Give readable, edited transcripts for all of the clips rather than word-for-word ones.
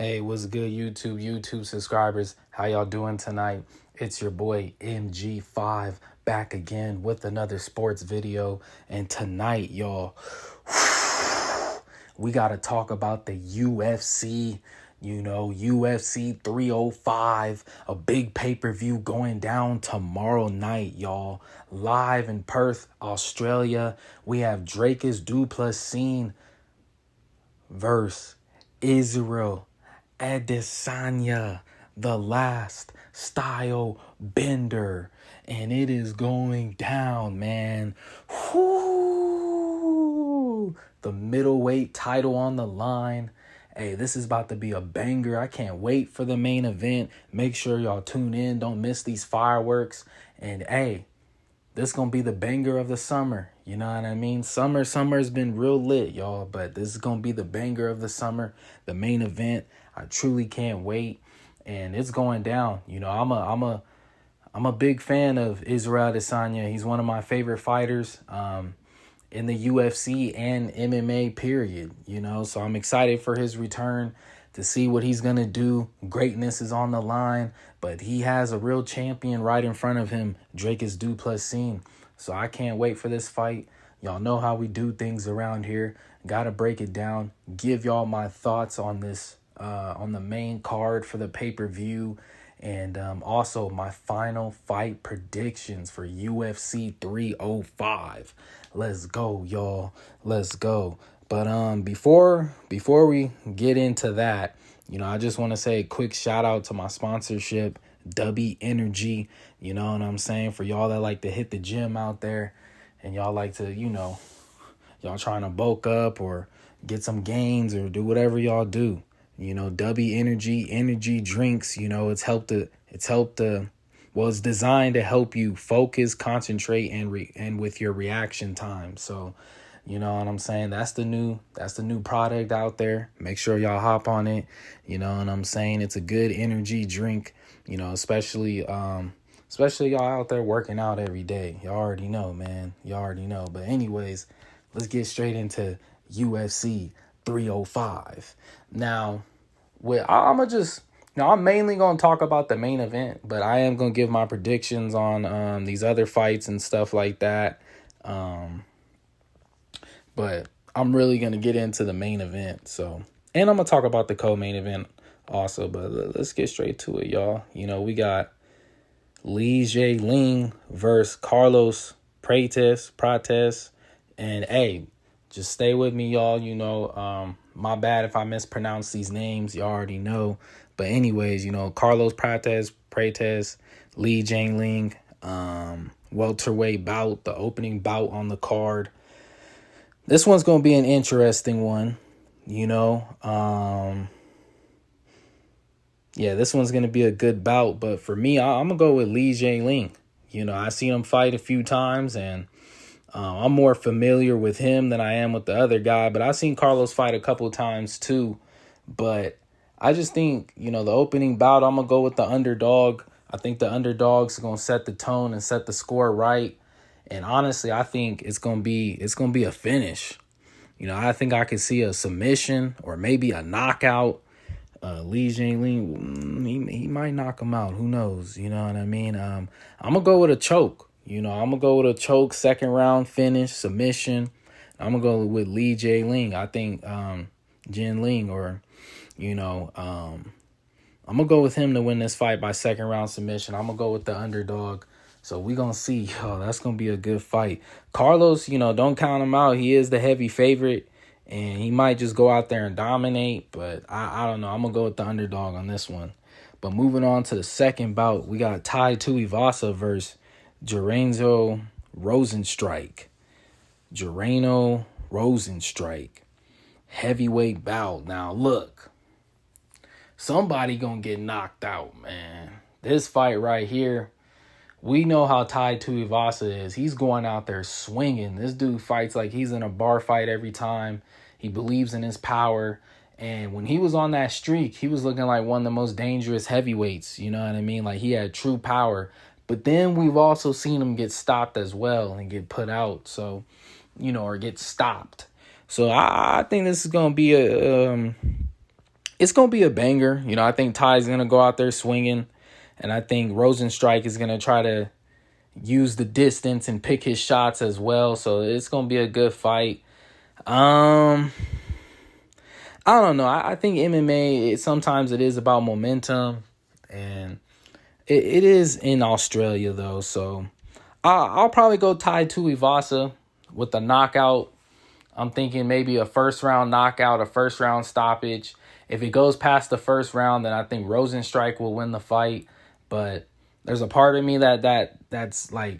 Hey, what's good, YouTube subscribers? How y'all doing tonight? It's your boy MG5 back again with another sports video. And tonight, y'all, we got to talk about the UFC. UFC 305, a big pay-per-view going down tomorrow night, y'all. Live in Perth, Australia. We have Dricus du Plessis versus Israel Adesanya, the Last Stylebender. And it is going down, man. Whoo! The middleweight title on the line. Hey, this is about to be a banger. I can't wait for the main event. Make sure y'all tune in. Don't miss these fireworks. And hey, this gonna be the banger of the summer. You know what I mean? Summer's been real lit, y'all. But this is gonna be the banger of the summer, the main event. I truly can't wait, and it's going down. You know, I'm a big fan of Israel Adesanya. He's one of my favorite fighters in the UFC and MMA period. You know, so I'm excited for his return to see what he's gonna do. Greatness is on the line, but he has a real champion right in front of him, Dricus du Plessis. So I can't wait for this fight. Y'all know how we do things around here. Gotta break it down. Give y'all my thoughts on this, on the main card for the pay-per-view. And also my final fight predictions for UFC 305. Let's go, y'all. Let's go. But before we get into that, you know, I just want to say a quick shout out to my sponsorship, W Energy. You know what I'm saying? For y'all that like to hit the gym out there and y'all like to, you know, y'all trying to bulk up or get some gains or do whatever y'all do. You know, W energy drinks, you know, it's designed to help you focus, concentrate, and with your reaction time. So, you know what I'm saying? That's the new product out there. Make sure y'all hop on it. You know what I'm saying? It's a good energy drink, you know, especially y'all out there working out every day. Y'all already know, man. Y'all already know. But anyways, let's get straight into UFC 305. Now, I'm mainly going to talk about the main event, but I am going to give my predictions on these other fights and stuff like that. But I'm really going to get into the main event. So, and I'm going to talk about the co-main event also, but let's get straight to it, y'all. You know, we got Li Jingliang versus Carlos Prates. And hey, just stay with me, y'all. You know, my bad if I mispronounce these names. You already know. But anyways, you know, Carlos Prates, Li Jingliang, welterweight bout, the opening bout on the card. This one's going to be an interesting one, you know. Yeah, this one's going to be a good bout. But for me, I'm going to go with Li Jingliang. You know, I've seen him fight a few times, and I'm more familiar with him than I am with the other guy. But I've seen Carlos fight a couple times too. But I just think, you know, the opening bout, I'm going to go with the underdog. I think the underdog's going to set the tone and set the score right. And honestly, I think it's gonna be a finish. You know, I think I could see a submission or maybe a knockout. Li Jingliang, he might knock him out. Who knows? You know what I mean? I'm gonna go with a choke. You know, I'm gonna go with a choke, second round finish, submission. I'm gonna go with Li Jingliang. I think Jingliang, or you know, I'm gonna go with him to win this fight by second round submission. I'm gonna go with the underdog. So we're going to see. Oh, that's going to be a good fight. Carlos, you know, don't count him out. He is the heavy favorite, and he might just go out there and dominate. But I don't know. I'm going to go with the underdog on this one. But moving on to the second bout, we got Tai Tuivasa versus Joreno Rosenstrike. Heavyweight bout. Now, look. Somebody going to get knocked out, man. This fight right here. We know how Tai Tuivasa is. He's going out there swinging. This dude fights like he's in a bar fight every time. He believes in his power. And when he was on that streak, he was looking like one of the most dangerous heavyweights. You know what I mean? Like he had true power. But then we've also seen him get stopped as well and get put out. So, you know, or get stopped. So I think this is going to be it's going to be a banger. You know, I think Ty's going to go out there swinging, and I think Rosenstrike is going to try to use the distance and pick his shots as well. So it's going to be a good fight. I don't know. I think MMA, sometimes it is about momentum, and it is in Australia, though. So I'll probably go Tai Tuivasa with a knockout. I'm thinking maybe a first-round knockout, a first-round stoppage. If it goes past the first round, then I think Rosenstrike will win the fight. But there's a part of me that's like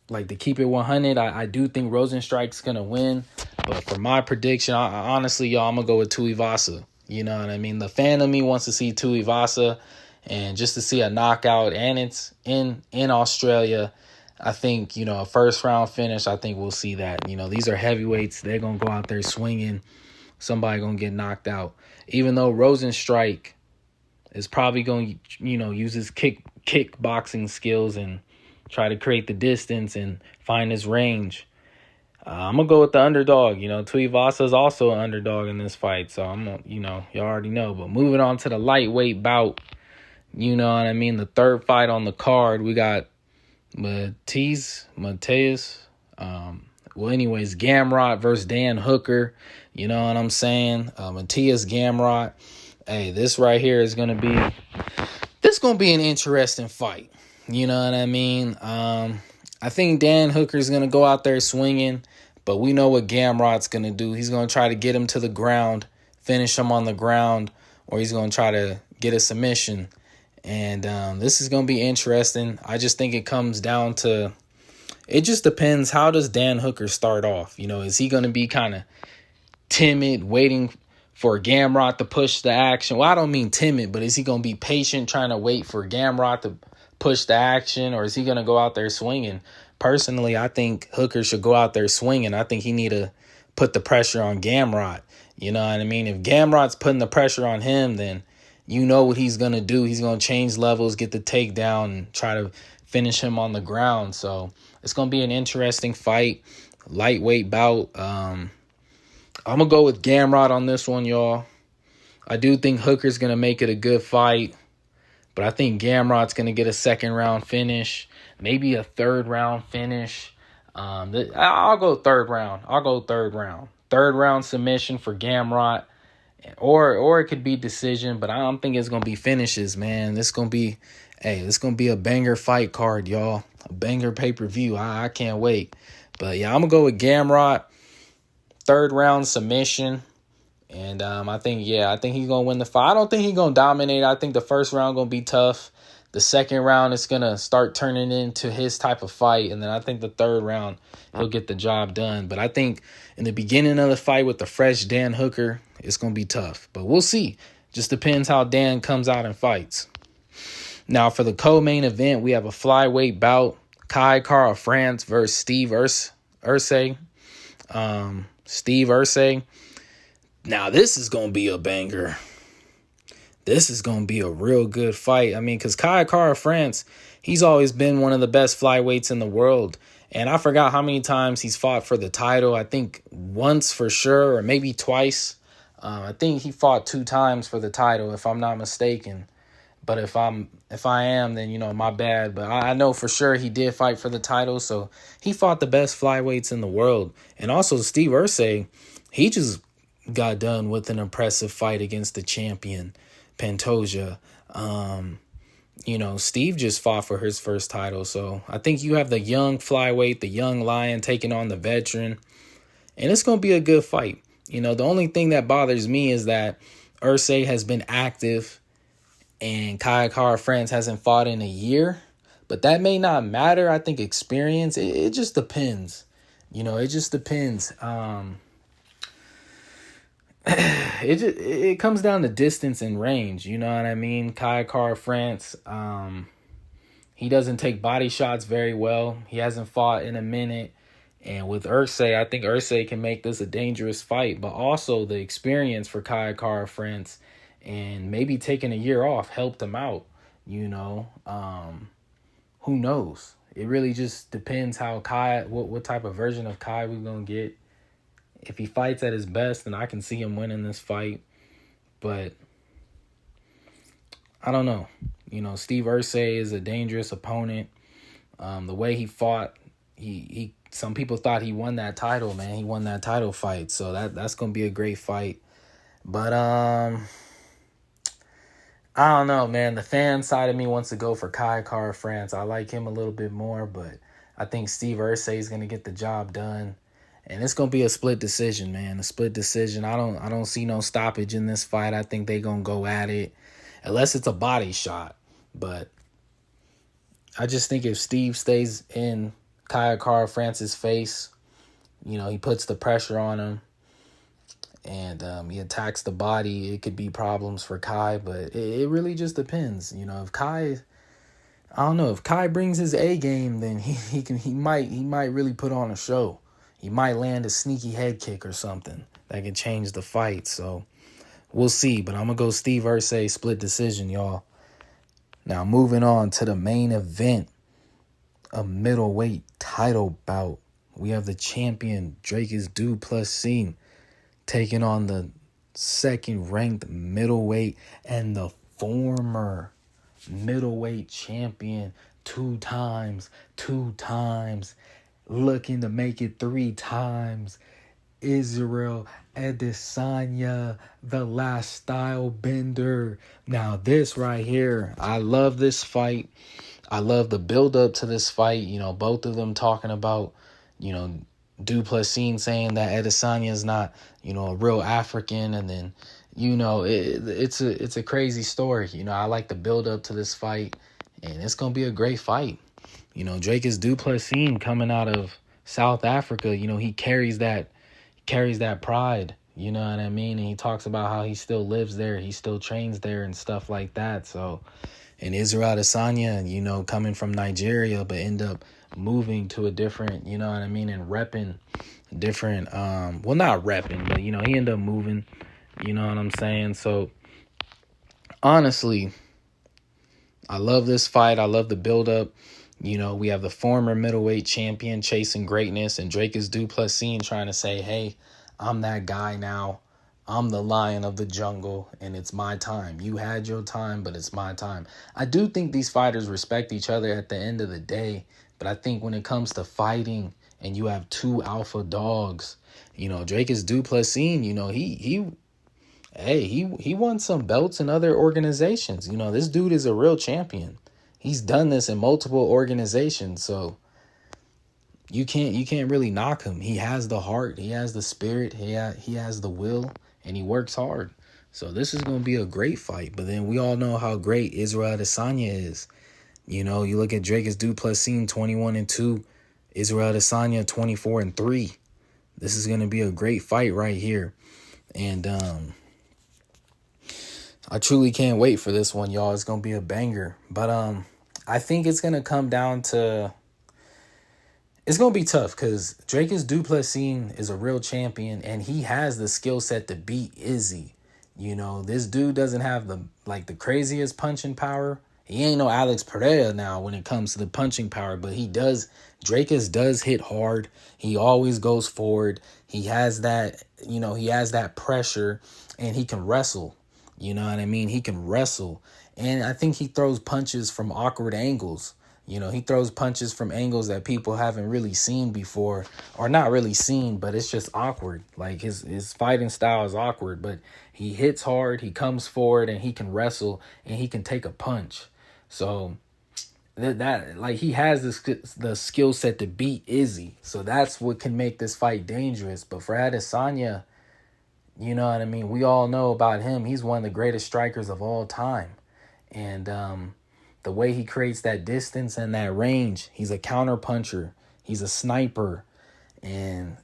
to keep it 100. I do think Rosenstrike's going to win. But for my prediction, honestly, y'all, I'm going to go with Tuivasa. You know what I mean? The fan of me wants to see Tuivasa, and just to see a knockout, and it's in Australia. I think, you know, a first round finish, I think we'll see that. You know, these are heavyweights. They're going to go out there swinging. Somebody going to get knocked out. Even though Rosenstrike is probably going to, you know, use his kickboxing skills and try to create the distance and find his range. I'm going to go with the underdog. You know, Tuivasa is also an underdog in this fight. So, you know, you already know. But moving on to the lightweight bout, you know what I mean? The third fight on the card, we got Mateus. Gamrot versus Dan Hooker. You know what I'm saying? Mateus Gamrot. Hey, this right here is going to be an interesting fight. You know what I mean? I think Dan Hooker's going to go out there swinging, but we know what Gamrot's going to do. He's going to try to get him to the ground, finish him on the ground, or he's going to try to get a submission. And this is going to be interesting. I just think it comes down to, it just depends, how does Dan Hooker start off? You know, is he going to be kind of timid, waiting for Gamrot to push the action? Well, I don't mean timid, but is he going to be patient, trying to wait for Gamrot to push the action, or is he going to go out there swinging? Personally, I think Hooker should go out there swinging. I think he need to put the pressure on Gamrot. You know what I mean? If Gamrot's putting the pressure on him, then you know what he's going to do. He's going to change levels, get the takedown, and try to finish him on the ground. So it's going to be an interesting fight. Lightweight bout. I'm going to go with Gamrot on this one, y'all. I do think Hooker's going to make it a good fight, but I think Gamrot's going to get a second round finish, maybe a third round finish. I'll go third round. Third round submission for Gamrot. Or it could be decision, but I don't think it's gonna be finishes, man. This gonna be a banger fight card, y'all. A banger pay-per-view. I can't wait. But yeah, I'm gonna go with Gamrot. Third round submission. And I think he's gonna win the fight. I don't think he's gonna dominate. I think the first round gonna be tough. The second round is gonna start turning into his type of fight, and then I think the third round he'll get the job done. But I think in the beginning of the fight with the fresh Dan Hooker, it's going to be tough. But we'll see. Just depends how Dan comes out and fights. Now, for the co-main event, we have a flyweight bout. Kai Kara France versus Steve Erce. Steve Erce. Now, this is going to be a banger. This is going to be a real good fight. I mean, because Kai Kara France, he's always been one of the best flyweights in the world. And I forgot how many times he's fought for the title. I think once for sure, or maybe twice. I think he fought 2 times for the title, if I'm not mistaken. But if I am, then, you know, my bad. But I know for sure he did fight for the title. So he fought the best flyweights in the world. And also Steve Erce, he just got done with an impressive fight against the champion, Pantoja. You know, Steve just fought for his first title. So I think you have the young flyweight, the young lion taking on the veteran. And it's going to be a good fight. You know, the only thing that bothers me is that Erce has been active and Kai Kara France hasn't fought in a year. But that may not matter. I think experience, it just depends. You know, it just depends. It comes down to distance and range. You know what I mean? Kai Kara France, he doesn't take body shots very well. He hasn't fought in a minute. And with Erce, I think Erce can make this a dangerous fight. But also the experience for Kai Kara France and maybe taking a year off helped him out. You know, who knows? It really just depends how Kai, what type of version of Kai we're going to get. If he fights at his best, then I can see him winning this fight. But I don't know. Steve Irsay is a dangerous opponent. The way he fought, he some people thought he won that title, man. He won that title fight, so that's gonna be a great fight. But I don't know, man. The fan side of me wants to go for Kai Kara-France. I like him a little bit more, but I think Steve Irsay is gonna get the job done, and it's gonna be a split decision, man. A split decision. I don't see no stoppage in this fight. I think they gonna go at it, unless it's a body shot. But I just think if Steve stays in Kai Kara-France's face, he puts the pressure on him, and he attacks the body, it could be problems for Kai. But it really just depends. If Kai, I don't know, if Kai brings his A game, then he might really put on a show. He might land a sneaky head kick or something that can change the fight. So we'll see. But I'm gonna go Steve Irsay split decision, y'all. Now moving on to the main event, a middleweight title bout. We have the champion Dricus du Plessis taking on the second-ranked middleweight and the former middleweight champion two times, looking to make it 3 times, Israel Adesanya, the Last Stylebender. Now this right here, I love this fight. I love the build-up to this fight. Both of them talking about, du Plessis saying that Adesanya is not, a real African, and then, it's a crazy story. I like the build up to this fight, and it's gonna be a great fight. Dricus du Plessis coming out of South Africa, he carries that pride. You know what I mean? And he talks about how he still lives there, he still trains there, and stuff like that. So, and Israel Adesanya, coming from Nigeria, but end up moving to a different, and repping different, well, not repping, but, he ended up moving, you know what I'm saying? So, honestly, I love this fight. I love the build-up. We have the former middleweight champion chasing greatness, and Dricus du Plessis trying to say, hey, I'm that guy now. I'm the lion of the jungle, and it's my time. You had your time, but it's my time. I do think these fighters respect each other at the end of the day, but I think when it comes to fighting and you have 2 alpha dogs, Dricus du Plessis, he won some belts in other organizations. This dude is a real champion. He's done this in multiple organizations, so you can't really knock him. He has the heart, he has the spirit, he has the will, and he works hard. So this is going to be a great fight. But then we all know how great Israel Adesanya is. You look at Dricus du Plessis 21-2, Israel Adesanya 24-3. This is going to be a great fight right here. And I truly can't wait for this one, y'all. It's going to be a banger. But I think it's going to come down to, it's going to be tough because Dricus du Plessis is a real champion, and he has the skill set to beat Izzy. This dude doesn't have the craziest punching power. He ain't no Alex Pereira now when it comes to the punching power, but Dricus does hit hard. He always goes forward. He has that, he has that pressure, and he can wrestle. You know what I mean? He can wrestle. And I think he throws punches from awkward angles. He throws punches from angles that people haven't really seen before, or not really seen, but it's just awkward. Like his fighting style is awkward, but he hits hard, he comes forward, and he can wrestle, and he can take a punch. So that he has the skill set to beat Izzy. So that's what can make this fight dangerous. But for Adesanya, you know what I mean? We all know about him. He's one of the greatest strikers of all time. And the way he creates that distance and that range, he's a counter puncher. He's a sniper. And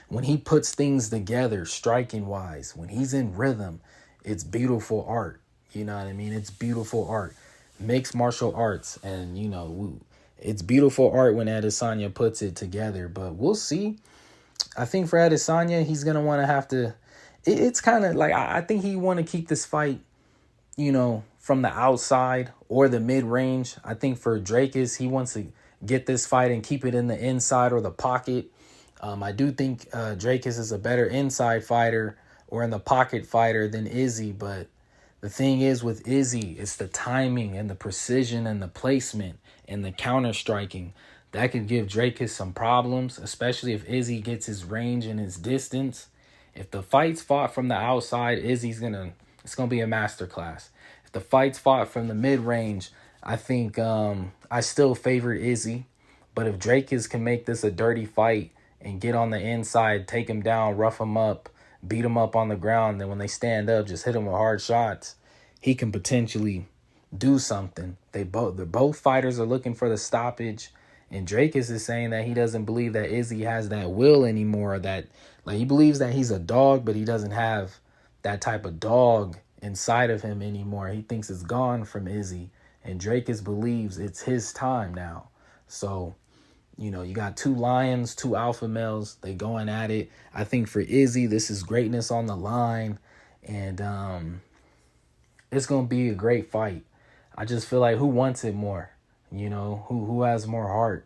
when he puts things together, striking wise, when he's in rhythm, it's beautiful art. You know what I mean? It's beautiful art. Mixed martial arts. And, it's beautiful art when Adesanya puts it together. But we'll see. I think for Adesanya, he's going to want to have to... It's kind of like, I think he want to keep this fight, from the outside or the mid-range. I think for Dricus, he wants to get this fight and keep it in the inside or the pocket. I do think Dricus is a better inside fighter or in the pocket fighter than Izzy, but The thing is with Izzy, it's the timing and the precision and the placement and the counter striking. That could give Drakus some problems, especially if Izzy gets his range and his distance. If the fight's fought from the outside, it's gonna be a masterclass. If the fight's fought from the mid-range, I think I still favor Izzy. But if Drakus can make this a dirty fight and get on the inside, take him down, rough him up, beat him up on the ground, then when they stand up, just hit him with hard shots, he can potentially do something. Both fighters are looking for the stoppage, and Drakus is saying that he doesn't believe that Izzy has that will anymore. That like he believes that he's a dog, but he doesn't have that type of dog inside of him anymore. He thinks it's gone from Izzy, and Drakus believes it's his time now. So, you know, you got two lions, two alpha males. They going at it. I think for Izzy, this is greatness on the line. And it's going to be a great fight. I just feel like who wants it more? You know, who has more heart?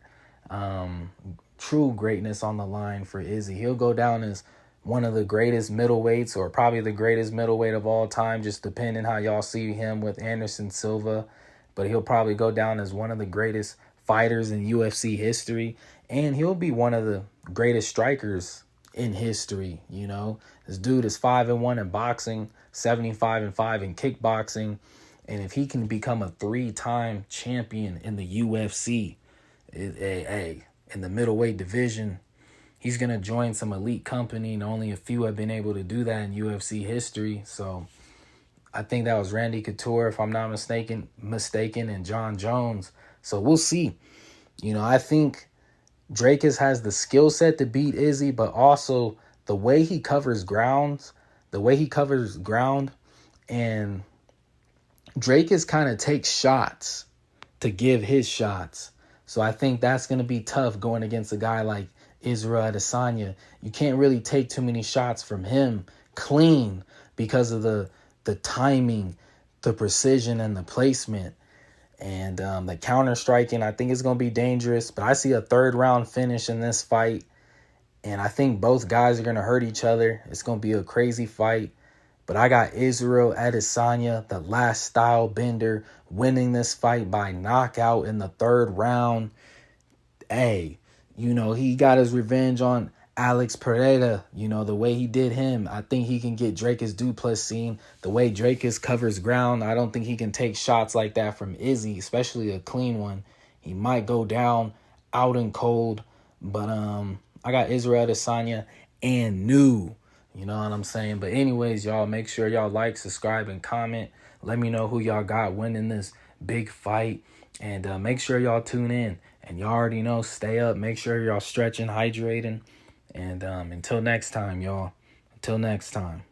True greatness on the line for Izzy. He'll go down as one of the greatest middleweights, or probably the greatest middleweight of all time, just depending how y'all see him with Anderson Silva. But he'll probably go down as one of the greatest fighters in UFC history, and he'll be one of the greatest strikers in history. You know, this dude is 5-1 in boxing, 75-5 in kickboxing, and if he can become a 3-time champion in the UFC, in the middleweight division, he's gonna join some elite company, and only a few have been able to do that in UFC history. So I think that was Randy Couture, if I'm not mistaken, and John Jones. So we'll see. You know, I think Drakus has the skill set to beat Izzy, but also the way he covers ground, and Drakus kind of takes shots to give his shots. So I think that's going to be tough going against a guy like Israel Adesanya. You can't really take too many shots from him clean because of the timing, the precision, and the placement. And the counter striking, I think it's going to be dangerous. But I see a 3rd round finish in this fight. And I think both guys are going to hurt each other. It's going to be a crazy fight. But I got Israel Adesanya, the Last Stylebender, winning this fight by knockout in the 3rd round. Hey, you know, he got his revenge on Alex Pereira, you know, the way he did him. I think he can get Drakus Duplessis. The way Drakus covers ground, I don't think he can take shots like that from Izzy, especially a clean one. He might go down out and cold, but I got Israel Adesanya andnew. You know what I'm saying? But anyways, y'all, make sure y'all like, subscribe, and comment. Let me know who y'all got winning this big fight. And make sure y'all tune in. And y'all already know, stay up. Make sure y'all stretching, hydrating. And until next time, y'all. Until next time.